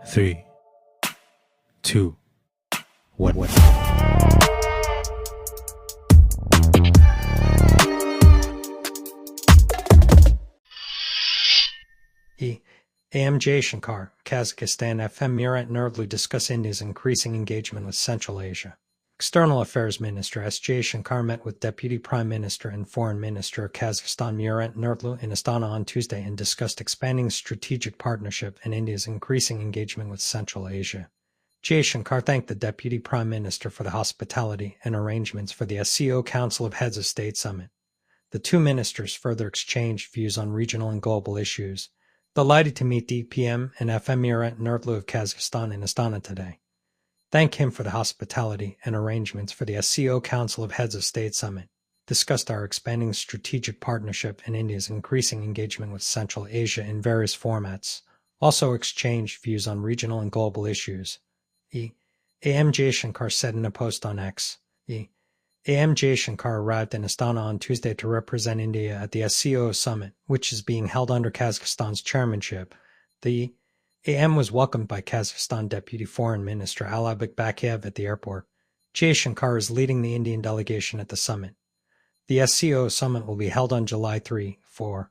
3, 2, 1. AM Jaishankar, Kazakhstan FM Murat Nerdlu discuss India's increasing engagement with Central Asia. External Affairs Minister S. Jaishankar met with Deputy Prime Minister and Foreign Minister of Kazakhstan Murat Nerdlu in Astana on Tuesday and discussed expanding strategic partnership and India's increasing engagement with Central Asia. Jaishankar thanked the Deputy Prime Minister for the hospitality and arrangements for the SCO Council of Heads of State Summit. The two ministers further exchanged views on regional and global issues. Delighted to meet DPM and FM Murat Nerdlu of Kazakhstan in Astana today. Thank him for the hospitality and arrangements for the SCO Council of Heads of State Summit. Discussed our expanding strategic partnership and India's increasing engagement with Central Asia in various formats. Also exchanged views on regional and global issues. AM Jaishankar said in a post on X. AM Jaishankar arrived in Astana on Tuesday to represent India at the SCO summit, which is being held under Kazakhstan's chairmanship. The AM was welcomed by Kazakhstan Deputy Foreign Minister Alibek Bakiev at the airport. Jaishankar is leading the Indian delegation at the summit. The SCO summit will be held on July 3-4.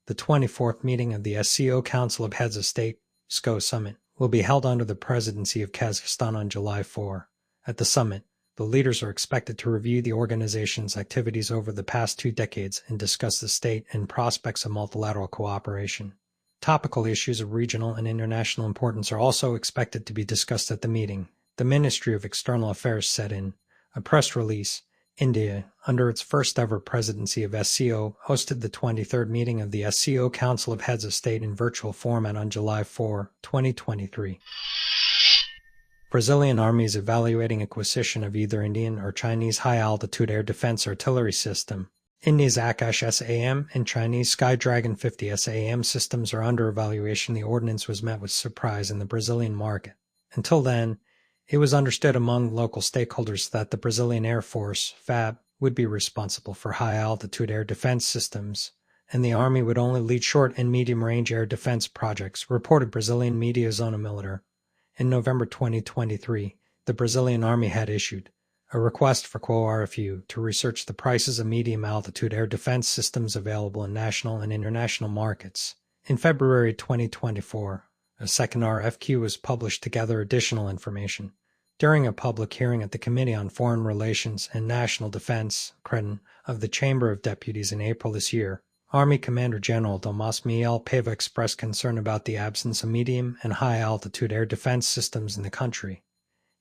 The 24th meeting of the SCO Council of Heads of State, SCO summit, will be held under the presidency of Kazakhstan on July 4. At the summit, the leaders are expected to review the organization's activities over the past 2 decades and discuss the state and prospects of multilateral cooperation. Topical issues of regional and international importance are also expected to be discussed at the meeting, the Ministry of External Affairs said in a press release. India, under its first-ever presidency of SCO, hosted the 23rd meeting of the SCO Council of Heads of State in virtual format on July 4, 2023. Brazilian Army is evaluating acquisition of either Indian or Chinese high-altitude air defense artillery system. India's Akash SAM and Chinese Skydragon 50 SAM systems are under evaluation. The ordinance was met with surprise in the Brazilian market. Until then, it was understood among local stakeholders that the Brazilian Air Force, FAB, would be responsible for high-altitude air defense systems, and the Army would only lead short and medium-range air defense projects, reported Brazilian media Zona Militar. In November 2023, the Brazilian Army had issued a request for RFU to research the prices of medium-altitude air defense systems available in national and international markets. In February 2024, a second RFQ was published to gather additional information. During a public hearing at the Committee on Foreign Relations and National Defense of the Chamber of Deputies in April this year, Army Commander General Tomas Miguel Paiva expressed concern about the absence of medium and high-altitude air defense systems in the country.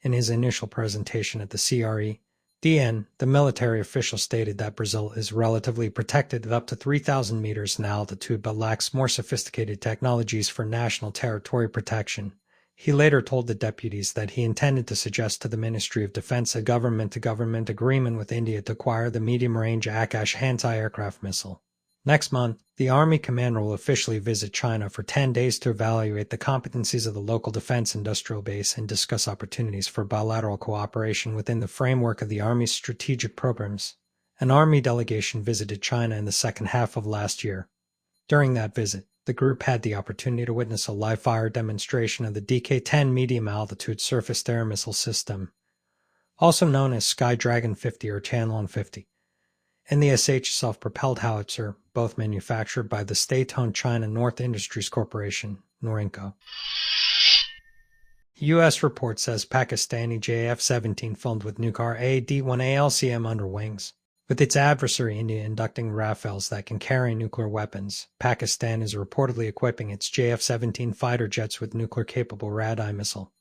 In his initial presentation at the CRE-DN, the military official stated that Brazil is relatively protected at up to 3,000 meters in altitude but lacks more sophisticated technologies for national territory protection. He later told the deputies that he intended to suggest to the Ministry of Defense a government-to-government agreement with India to acquire the medium-range Akash anti-aircraft missile. Next month, the Army commander will officially visit China for 10 days to evaluate the competencies of the local defense industrial base and discuss opportunities for bilateral cooperation within the framework of the Army's strategic programs. An Army delegation visited China in the second half of last year. During that visit, the group had the opportunity to witness a live-fire demonstration of the DK-10 medium-altitude surface-to-air missile system, also known as Skydragon 50 or Tianlong 50, and the SH self-propelled howitzer, both manufactured by the state-owned China North Industries Corporation, Norinco. U.S. report says Pakistani JF-17 filmed with nuclear AD-1A LCM under wings. With its adversary India inducting Rafales that can carry nuclear weapons, Pakistan is reportedly equipping its JF-17 fighter jets with nuclear-capable Rad-I missile.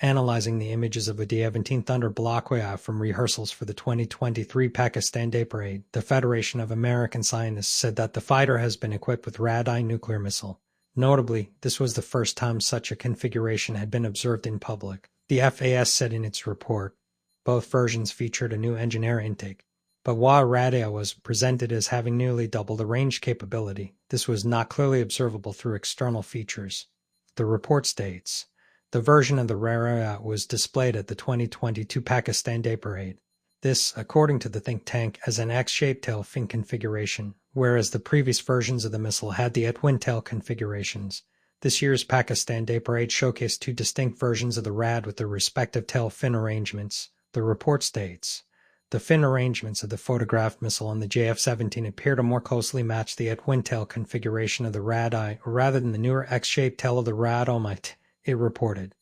Analyzing the images of a D-17 Thunder Blockway from rehearsals for the 2023 Pakistan Day Parade, the Federation of American Scientists said that the fighter has been equipped with Rad-I nuclear missile. Notably, this was the first time such a configuration had been observed in public. The FAS said in its report, both versions featured a new engine air intake. But while Rad-I was presented as having nearly double the range capability, this was not clearly observable through external features. The report states, the version of the Rad-I was displayed at the 2022 Pakistan Day Parade. This, according to the think tank, as an X-shaped tail fin configuration, whereas the previous versions of the missile had the at-wind tail configurations. This year's Pakistan Day Parade showcased two distinct versions of the RAD with their respective tail fin arrangements. The report states, the fin arrangements of the photographed missile on the JF-17 appear to more closely match the twin tail configuration of the RAD-I rather than the newer X-shaped tail of the RAD-OMI, it reported.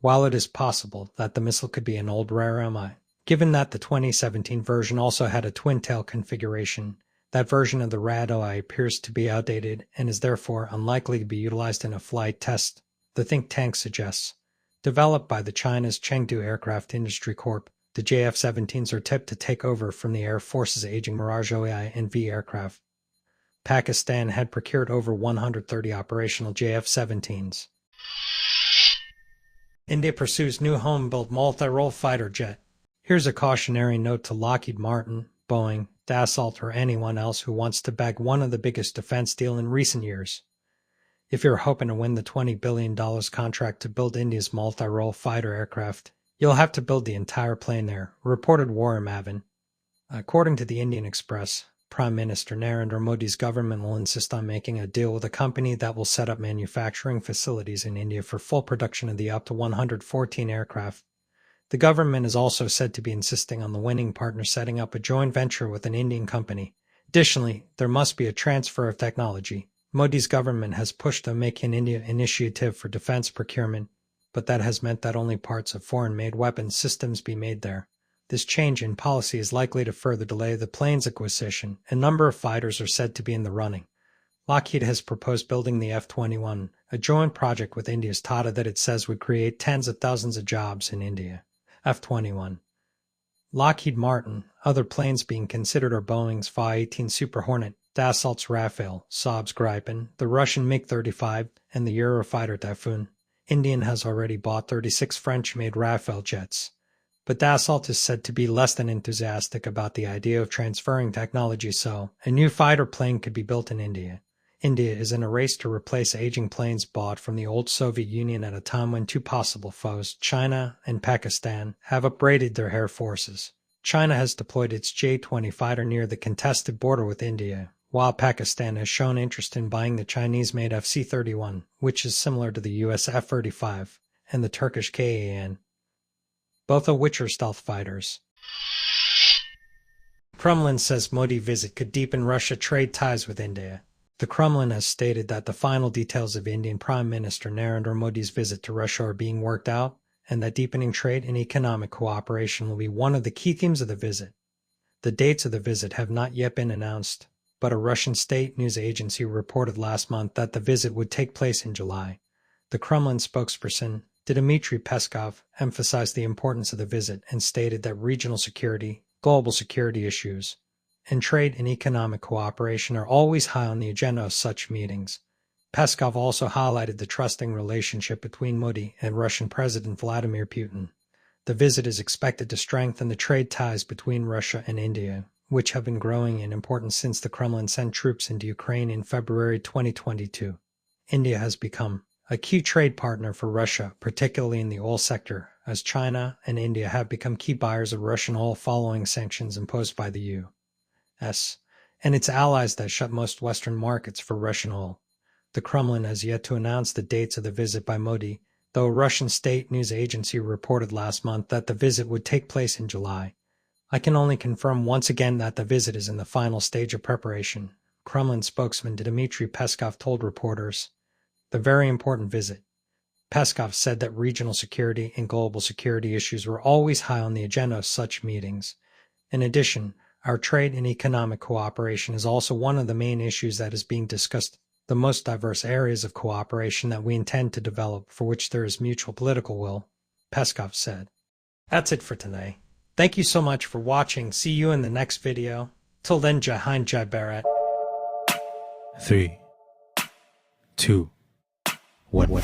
While it is possible that the missile could be an old RAR-OMI, given that the 2017 version also had a twin tail configuration, that version of the RAD-OI appears to be outdated and is therefore unlikely to be utilized in a flight test, the think tank suggests. Developed by the China's Chengdu Aircraft Industry Corp., the JF-17s are tipped to take over from the Air Force's aging Mirage OI and V aircraft. Pakistan had procured over 130 operational JF-17s. India pursues new home-built multi-role fighter jet. Here's a cautionary note to Lockheed Martin, Boeing, Dassault, or anyone else who wants to bag one of the biggest defense deals in recent years. If you're hoping to win the $20 billion contract to build India's multi-role fighter aircraft, you'll have to build the entire plane there, reported Warren Mavin. According to the Indian Express, Prime Minister Narendra Modi's government will insist on making a deal with a company that will set up manufacturing facilities in India for full production of the up to 114 aircraft. The government is also said to be insisting on the winning partner setting up a joint venture with an Indian company. Additionally, there must be a transfer of technology. Modi's government has pushed the Make in India initiative for defense procurement, but that has meant that only parts of foreign-made weapons systems be made there. This change in policy is likely to further delay the plane's acquisition. A number of fighters are said to be in the running. Lockheed has proposed building the F-21, a joint project with India's Tata that it says would create tens of thousands of jobs in India. F-21. Lockheed Martin, other planes being considered are Boeing's Fa-18 Super Hornet, Dassault's Rafale, Saab's Gripen, the Russian MiG-35, and the Eurofighter Typhoon. Indian has already bought 36 French-made Rafale jets. But Dassault is said to be less than enthusiastic about the idea of transferring technology, so a new fighter plane could be built in India. India is in a race to replace aging planes bought from the old Soviet Union at a time when two possible foes, China and Pakistan, have upgraded their air forces. China has deployed its J-20 fighter near the contested border with India, while Pakistan has shown interest in buying the Chinese-made FC-31, which is similar to the US F-35, and the Turkish Kan, both of which are stealth fighters. Kremlin says Modi visit could deepen Russia trade ties with India. The Kremlin has stated that the final details of Indian Prime Minister Narendra Modi's visit to Russia are being worked out, and that deepening trade and economic cooperation will be one of the key themes of the visit. The dates of the visit have not yet been announced, but a Russian state news agency reported last month that the visit would take place in July. The Kremlin spokesperson, Dmitry Peskov, emphasized the importance of the visit and stated that regional security, global security issues, and trade and economic cooperation are always high on the agenda of such meetings. Peskov also highlighted the trusting relationship between Modi and Russian President Vladimir Putin. The visit is expected to strengthen the trade ties between Russia and India, which have been growing in importance since the Kremlin sent troops into Ukraine in February 2022. India has become a key trade partner for Russia, particularly in the oil sector, as China and India have become key buyers of Russian oil following sanctions imposed by the U.S. and its allies that shut most Western markets for Russian oil. The Kremlin has yet to announce the dates of the visit by Modi, though a Russian state news agency reported last month that the visit would take place in July. I can only confirm once again that the visit is in the final stage of preparation, Kremlin spokesman Dmitry Peskov told reporters. The very important visit. Peskov said that regional security and global security issues were always high on the agenda of such meetings. In addition, our trade and economic cooperation is also one of the main issues that is being discussed, the most diverse areas of cooperation that we intend to develop for which there is mutual political will, Peskov said. That's it for today. Thank you so much for watching. See you in the next video. Till then, Jai Hind, Jai Bharat. 3, 2, 1.